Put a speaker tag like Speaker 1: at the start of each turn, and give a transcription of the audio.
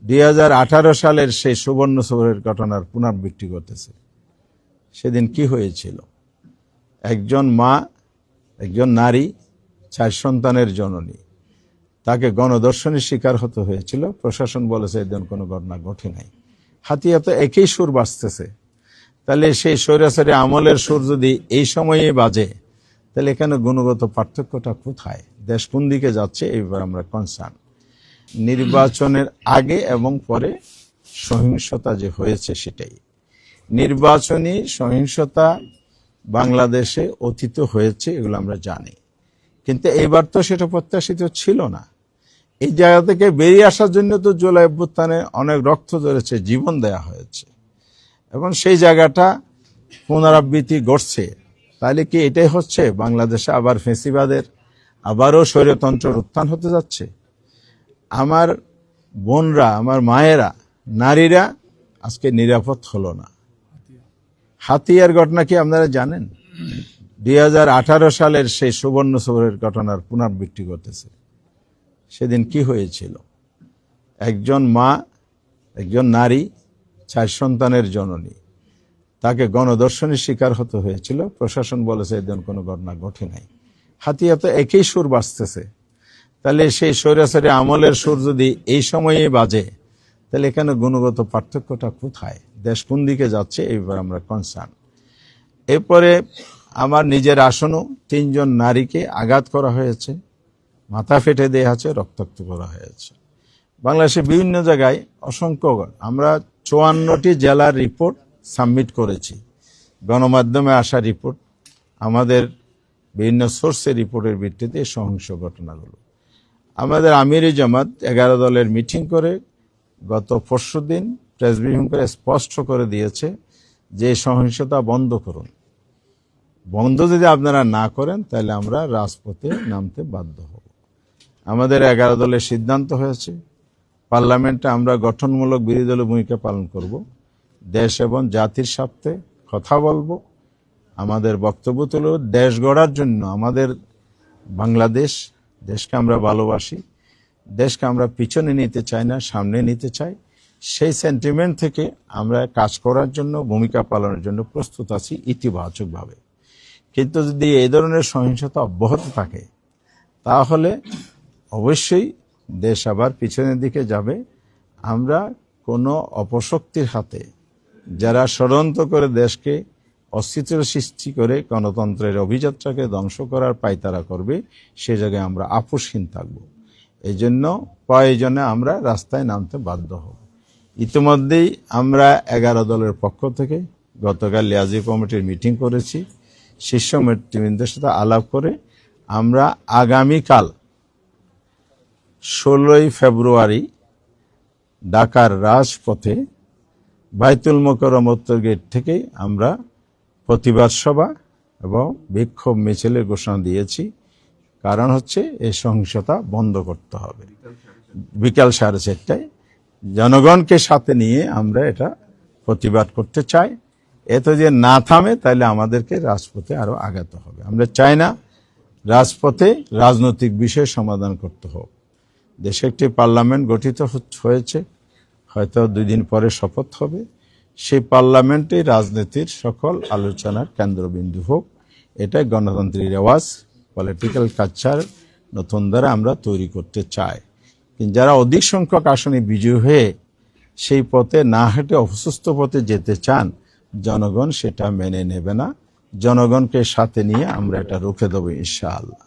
Speaker 1: 2018 সালের সেই সুবর্ণ সৌরের ঘটনার পুনরাবৃত্তি করতেছে। সেদিন কি হয়েছিল? একজন মা, একজন নারী, 4 সন্তানের জননী, তাকে গণধর্ষণের শিকার হতে হয়েছিল। প্রশাসন বলেছে এদিন কোনো ঘটনা ঘটে নাই। হাতিয়া তো একই সুর বাজতেছে। তাহলে সেই স্বৈরাচারী আমলের সুর যদি এই সময়ে বাজে, তাহলে এখানে গুণগত পার্থক্যটা কোথায়? দেশ কোন দিকে যাচ্ছে? এই ব্যাপারে আমরা কনসার্ন। নির্বাচনের আগে এবং পরে সহিংসতা যে হয়েছে সেটাই। নির্বাচনী সহিংসতা বাংলাদেশে অতীত হয়েছে, এগুলো আমরা জানি, কিন্তু এইবার তো সেটা প্রত্যাশিত ছিল না। এই জায়গা থেকে বেরিয়ে আসার জন্য তো জুলাই অভ্যুত্থানে অনেক রক্ত ঝরেছে, জীবন দেয়া হয়েছে, এবং সেই জায়গাটা পুনরাবৃত্তি ঘটছে। তাহলে কি এটাই হচ্ছে বাংলাদেশে আবার ফেসিবাদের, আবারও স্বৈরতন্ত্রের উত্থান হতে যাচ্ছে? আমার বোনরা, আমার মায়েরা, নারীরা আজকে নিরাপদ হলো না। হাতিয়ার ঘটনা কি আপনারা জানেন? 2018 সালের সেই সুবর্ণ সৌরের ঘটনার পুনরাবৃত্তি করতেছে। সেদিন কি হয়েছিল? একজন মা, একজন নারী, 4 সন্তানের জননী, তাকে গণধর্ষণের শিকার হতে হয়েছিল। প্রশাসন বলেছে এদিন কোনো ঘটনা ঘটে নাই। হাতিয়া তো একই সুর বাজতেছে। তাহলে সেই স্বৈরাচারী আমলের সুর যদি এই সময়ে বাজে, তাহলে এখানে গুণগত পার্থক্যটা কোথায়? দেশ কোন দিকে যাচ্ছে? এই ব্যাপারে আমরা কনসার্ন। এরপরে আমার নিজের আসনও 3 জন নারীকে আঘাত করা হয়েছে, মাথা ফেটে দেওয়া আছে, রক্তাক্ত করা হয়েছে। বাংলাদেশের বিভিন্ন জায়গায় অসংখ্য, আমরা 54টি জেলার রিপোর্ট সাবমিট করেছি, গণমাধ্যমে আসা রিপোর্ট, আমাদের বিভিন্ন সোর্সের রিপোর্টের ভিত্তিতে সহিংস ঘটনাগুলো। আমাদের আমিরি জামাত 11 দলের মিটিং করে গত পরশুদিন প্রেস ব্রিফিং করে স্পষ্ট করে দিয়েছে যে সহিংসতা বন্ধ করুন। বন্ধ যদি আপনারা না করেন তাহলে আমরা রাজপথে নামতে বাধ্য হব। আমাদের 11 দলের সিদ্ধান্ত হয়েছে, পার্লামেন্টে আমরা গঠনমূলক বিরোধী দলের ভূমিকা পালন করব, দেশ এবং জাতির স্বার্থে কথা বলবো, আমাদের বক্তব্য তুলব। দেশ গড়ার জন্য আমাদের বাংলাদেশ, দেশকে আমরা ভালোবাসি, দেশকে আমরা পিছনে নিতে চাই না, সামনে নিতে চাই। সেই সেন্টিমেন্ট থেকে আমরা কাজ করার জন্য, ভূমিকা পালনের জন্য প্রস্তুত আছি ইতিবাচকভাবে। কিন্তু যদি এই ধরনের সহিংসতা অব্যাহত থাকে তাহলে অবশ্যই দেশ আবার পিছনের দিকে যাবে। আমরা কোনো অপশক্তির হাতে, যারা ষড়যন্ত্র করে দেশকে অস্থিতির সৃষ্টি করে গণতন্ত্রের অভিযাত্রাকে ধ্বংস করার পায়তারা করবে, সে জায়গায় আমরা আপোষহীন থাকব। এই জন্য প্রয়োজনে আমরা রাস্তায় নামতে বাধ্য হব। ইতিমধ্যেই আমরা 11 দলের পক্ষ থেকে গতকাল লিয়াজি কমিটির মিটিং করেছি। শীর্ষ নেতৃবৃন্দের সাথে আলাপ করে আমরা আগামীকাল 16ই ফেব্রুয়ারি ঢাকার রাজপথে বাইতুল মোকাররম উত্তর গেট থেকেই আমরা প্রতিবাদ সভা এবং বিক্ষোভ মিছিলের ঘোষণা দিয়েছি। কারণ হচ্ছে এই সহিংসতা বন্ধ করতে হবে। বিকাল 4:30টায় জনগণকে সাথে নিয়ে আমরা এটা প্রতিবাদ করতে চাই। এত যে না থামে তাহলে আমাদেরকে রাজপথে আরো আগাতে হবে। আমরা চাই না রাজপথে রাজনৈতিক বিষয় সমাধান করতে হোক। দেশে একটি পার্লামেন্ট গঠিত হয়েছে, হয়তো 2 দিন পরে শপথ হবে। সেই পার্লামেন্টে রাজনীতির সকল আলোচনার কেন্দ্রবিন্দু হোক, এটাই গণতান্ত্রিক রেওয়াজ, পলিটিক্যাল কালচার নতুন দ্বারা আমরা তৈরি করতে চাই। কিন্তু যারা অধিক সংখ্যক আসনে বিজয়ী হয়ে সেই পথে না হেঁটে অসুস্থ পথে যেতে চান, জনগণ সেটা মেনে নেবে না। জনগণকে সাথে নিয়ে আমরা এটা রুখে দেবো ইনশাআল্লাহ।